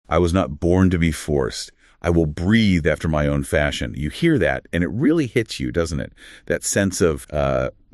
I was not born to be forced. I will breathe after my own fashion. You hear that, and it really hits you, doesn't it? That sense of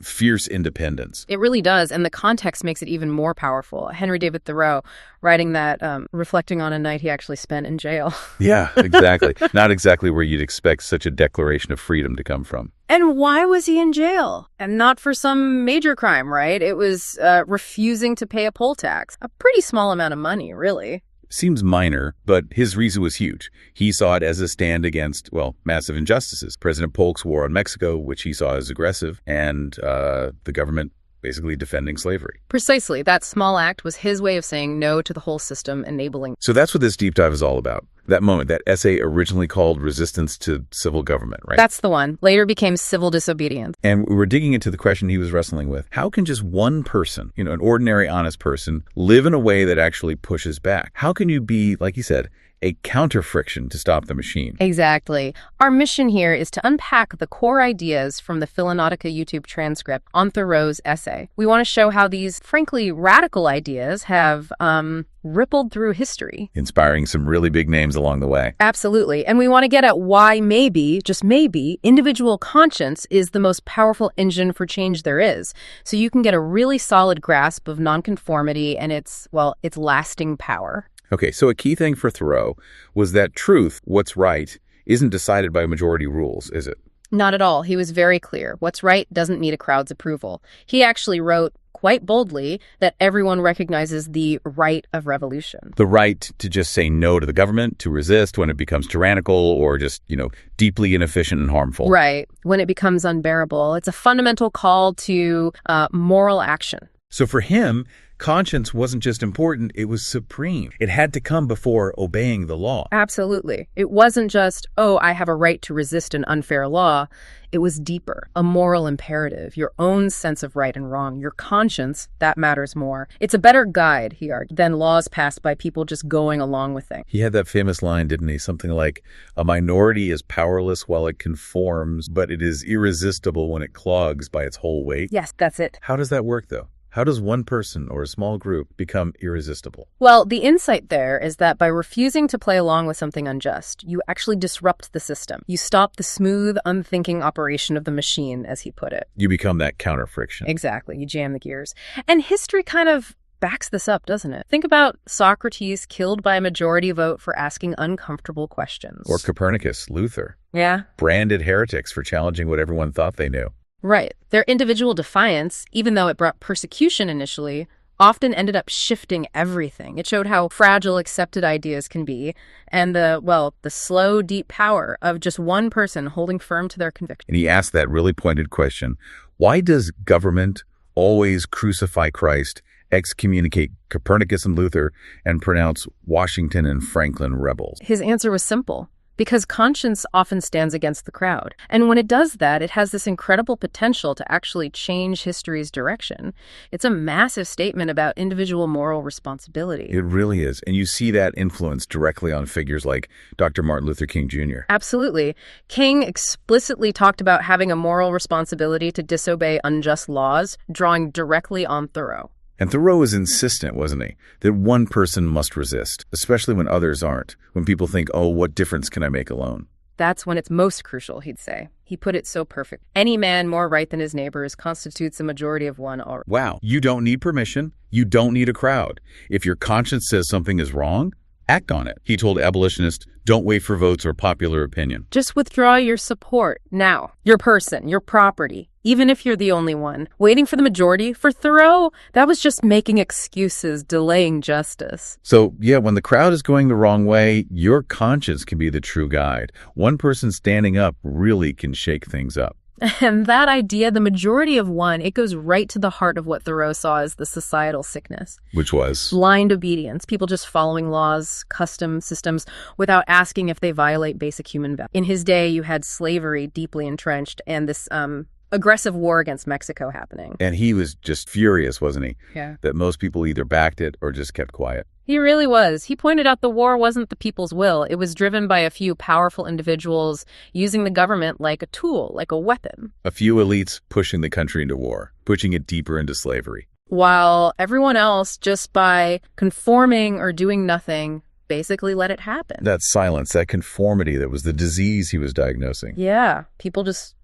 fierce independence. It really does, and the context makes it even more powerful. Henry David Thoreau, writing that, reflecting on a night he actually spent in jail. Yeah, exactly. Not exactly where you'd expect such a declaration of freedom to come from. And why was he in jail? And not for some major crime, right? It was refusing to pay a poll tax. A pretty small amount of money, really. Seems minor, but his reason was huge. He saw it as a stand against, well, massive injustices. President Polk's war on Mexico, which he saw as aggressive, and the government basically defending slavery. Precisely. That small act was his way of saying no to the whole system enabling. So that's what this deep dive is all about. That moment, that essay originally called Resistance to Civil Government, right? That's the one. Later became Civil Disobedience. And we were digging into the question he was wrestling with. How can just one person, an ordinary, honest person, live in a way that actually pushes back? How can you be, like you said, a counter-friction to stop the machine? Exactly. Our mission here is to unpack the core ideas from the Philanautica YouTube transcript on Thoreau's essay. We want to show how these, frankly, radical ideas have rippled through history. Inspiring some really big names along the way. Absolutely. And we want to get at why maybe, just maybe, individual conscience is the most powerful engine for change there is. So you can get a really solid grasp of nonconformity and its lasting power. Okay, so a key thing for Thoreau was that truth, what's right, isn't decided by majority rules, is it? Not at all. He was very clear. What's right doesn't need a crowd's approval. He actually wrote quite boldly that everyone recognizes the right of revolution. The right to just say no to the government, to resist when it becomes tyrannical or just, deeply inefficient and harmful. Right. When it becomes unbearable. It's a fundamental call to moral action. So for him, conscience wasn't just important, it was supreme. It had to come before obeying the law. Absolutely. It wasn't just, I have a right to resist an unfair law. It was deeper, a moral imperative, your own sense of right and wrong, your conscience, that matters more. It's a better guide, he argued, than laws passed by people just going along with things. He had that famous line, didn't he? Something like, a minority is powerless while it conforms, but it is irresistible when it clogs by its whole weight. Yes, that's it. How does that work, though? How does one person or a small group become irresistible? Well, the insight there is that by refusing to play along with something unjust, you actually disrupt the system. You stop the smooth, unthinking operation of the machine, as he put it. You become that counter-friction. Exactly. You jam the gears. And history kind of backs this up, doesn't it? Think about Socrates killed by a majority vote for asking uncomfortable questions. Or Copernicus, Luther. Yeah. Branded heretics for challenging what everyone thought they knew. Right. Their individual defiance, even though it brought persecution initially, often ended up shifting everything. It showed how fragile accepted ideas can be and the slow, deep power of just one person holding firm to their conviction. And he asked that really pointed question, why does government always crucify Christ, excommunicate Copernicus and Luther, and pronounce Washington and Franklin rebels? His answer was simple. Because conscience often stands against the crowd. And when it does that, it has this incredible potential to actually change history's direction. It's a massive statement about individual moral responsibility. It really is. And you see that influence directly on figures like Dr. Martin Luther King Jr. Absolutely. King explicitly talked about having a moral responsibility to disobey unjust laws, drawing directly on Thoreau. And Thoreau was insistent, wasn't he, that one person must resist, especially when others aren't, when people think, what difference can I make alone? That's when it's most crucial, he'd say. He put it so perfect. Any man more right than his neighbors constitutes a majority of one already. Wow. You don't need permission. You don't need a crowd. If your conscience says something is wrong, act on it. He told abolitionists, don't wait for votes or popular opinion. Just withdraw your support now. Your person, your property, even if you're the only one. Waiting for the majority, for Thoreau, that was just making excuses, delaying justice. So, when the crowd is going the wrong way, your conscience can be the true guide. One person standing up really can shake things up. And that idea, the majority of one, it goes right to the heart of what Thoreau saw as the societal sickness. Which was? Blind obedience. People just following laws, customs, systems, without asking if they violate basic human values. In his day, you had slavery deeply entrenched and this aggressive war against Mexico happening. And he was just furious, wasn't he? Yeah. That most people either backed it or just kept quiet. He really was. He pointed out the war wasn't the people's will. It was driven by a few powerful individuals using the government like a tool, like a weapon. A few elites pushing the country into war, pushing it deeper into slavery. While everyone else, just by conforming or doing nothing, basically let it happen. That silence, that conformity that was the disease he was diagnosing. Yeah, people just,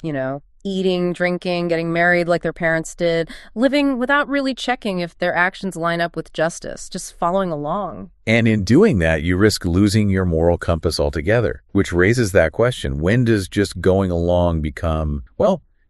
eating, drinking, getting married like their parents did, living without really checking if their actions line up with justice, just following along. And in doing that, you risk losing your moral compass altogether, which raises that question. When does just going along become,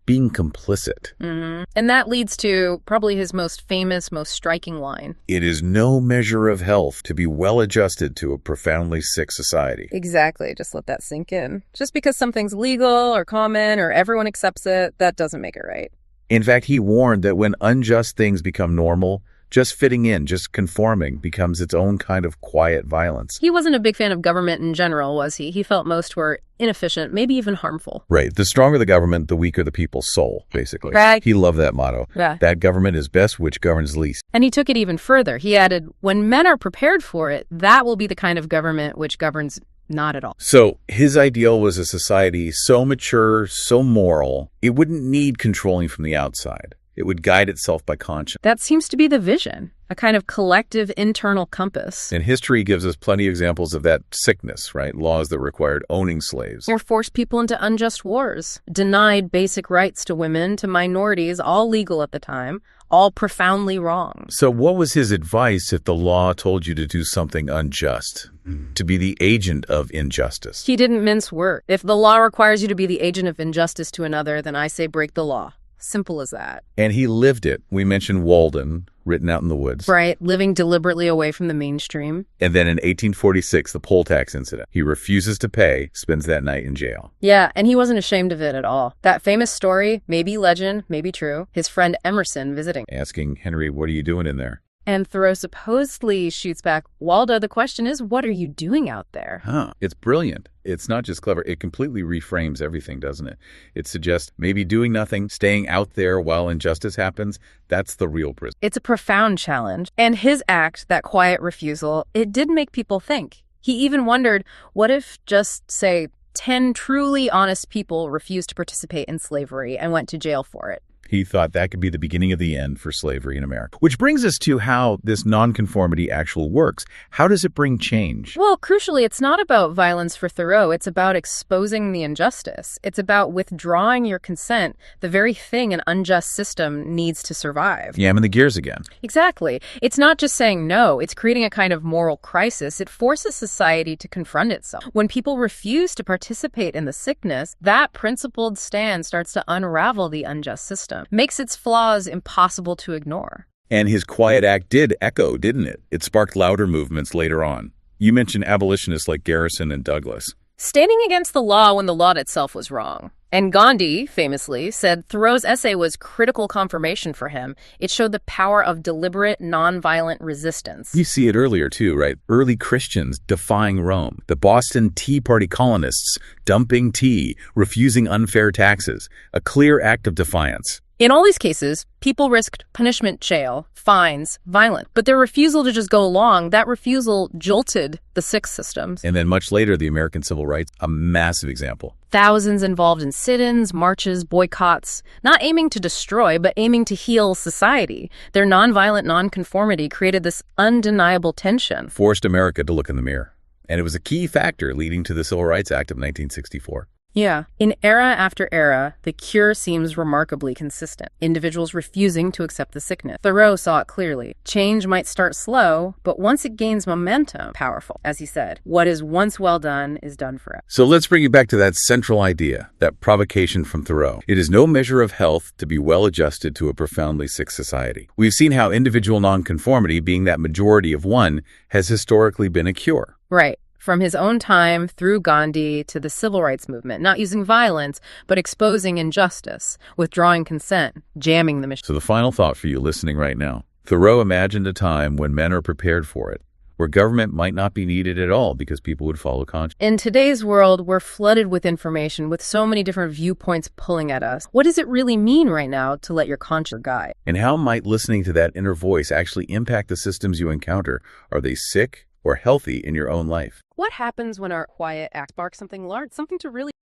being complicit? Mm-hmm. And that leads to probably his most famous, most striking line. It is no measure of health to be well adjusted to a profoundly sick society. Exactly. Just let that sink in. Just because something's legal or common or everyone accepts it, that doesn't make it right. In fact, he warned that when unjust things become normal, just fitting in, just conforming, becomes its own kind of quiet violence. He wasn't a big fan of government in general, was he? He felt most were inefficient, maybe even harmful. Right. The stronger the government, the weaker the people's soul, basically. Right. He loved that motto. Yeah. That government is best which governs least. And he took it even further. He added, when men are prepared for it, that will be the kind of government which governs not at all. So his ideal was a society so mature, so moral, it wouldn't need controlling from the outside. It would guide itself by conscience. That seems to be the vision, a kind of collective internal compass. And history gives us plenty of examples of that sickness, right? Laws that required owning slaves. Or forced people into unjust wars, denied basic rights to women, to minorities, all legal at the time, all profoundly wrong. So what was his advice if the law told you to do something unjust, to be the agent of injustice? He didn't mince words. If the law requires you to be the agent of injustice to another, then I say break the law. Simple as that. And he lived it. We mentioned Walden, written out in the woods. Right, living deliberately away from the mainstream. And then in 1846, the poll tax incident. He refuses to pay, spends that night in jail. Yeah, and he wasn't ashamed of it at all. That famous story, maybe legend, maybe true, his friend Emerson visiting. Asking Henry, what are you doing in there? And Thoreau supposedly shoots back, Waldo, the question is, what are you doing out there? It's brilliant. It's not just clever. It completely reframes everything, doesn't it? It suggests maybe doing nothing, staying out there while injustice happens. That's the real prison. It's a profound challenge. And his act, that quiet refusal, it did make people think. He even wondered, what if just, say, 10 truly honest people refused to participate in slavery and went to jail for it? He thought that could be the beginning of the end for slavery in America. Which brings us to how this nonconformity actually works. How does it bring change? Well, crucially, it's not about violence for Thoreau. It's about exposing the injustice. It's about withdrawing your consent, the very thing an unjust system needs to survive. Yamming the gears again. Exactly. It's not just saying no. It's creating a kind of moral crisis. It forces society to confront itself. When people refuse to participate in the sickness, that principled stand starts to unravel the unjust system. Makes its flaws impossible to ignore. And his quiet act did echo, didn't it? It sparked louder movements later on. You mentioned abolitionists like Garrison and Douglas. Standing against the law when the law itself was wrong. And Gandhi, famously, said Thoreau's essay was critical confirmation for him. It showed the power of deliberate, nonviolent resistance. You see it earlier, too, right? Early Christians defying Rome. The Boston Tea Party colonists dumping tea, refusing unfair taxes. A clear act of defiance. In all these cases, people risked punishment, jail, fines, violence. But their refusal to just go along, that refusal jolted the sick systems. And then much later, the American Civil Rights, a massive example. Thousands involved in sit-ins, marches, boycotts, not aiming to destroy, but aiming to heal society. Their nonviolent nonconformity created this undeniable tension. Forced America to look in the mirror. And it was a key factor leading to the Civil Rights Act of 1964. Yeah. In era after era, the cure seems remarkably consistent. Individuals refusing to accept the sickness. Thoreau saw it clearly. Change might start slow, but once it gains momentum, powerful. As he said, what is once well done is done forever. So let's bring you back to that central idea, that provocation from Thoreau. It is no measure of health to be well adjusted to a profoundly sick society. We've seen how individual nonconformity, being that majority of one, has historically been a cure. Right. From his own time through Gandhi to the civil rights movement, not using violence, but exposing injustice, withdrawing consent, jamming the machine. So the final thought for you listening right now. Thoreau imagined a time when men are prepared for it, where government might not be needed at all because people would follow conscience. In today's world, we're flooded with information, with so many different viewpoints pulling at us. What does it really mean right now to let your conscience guide? And how might listening to that inner voice actually impact the systems you encounter? Are they sick or healthy in your own life? What happens when our quiet act sparks something large, something to really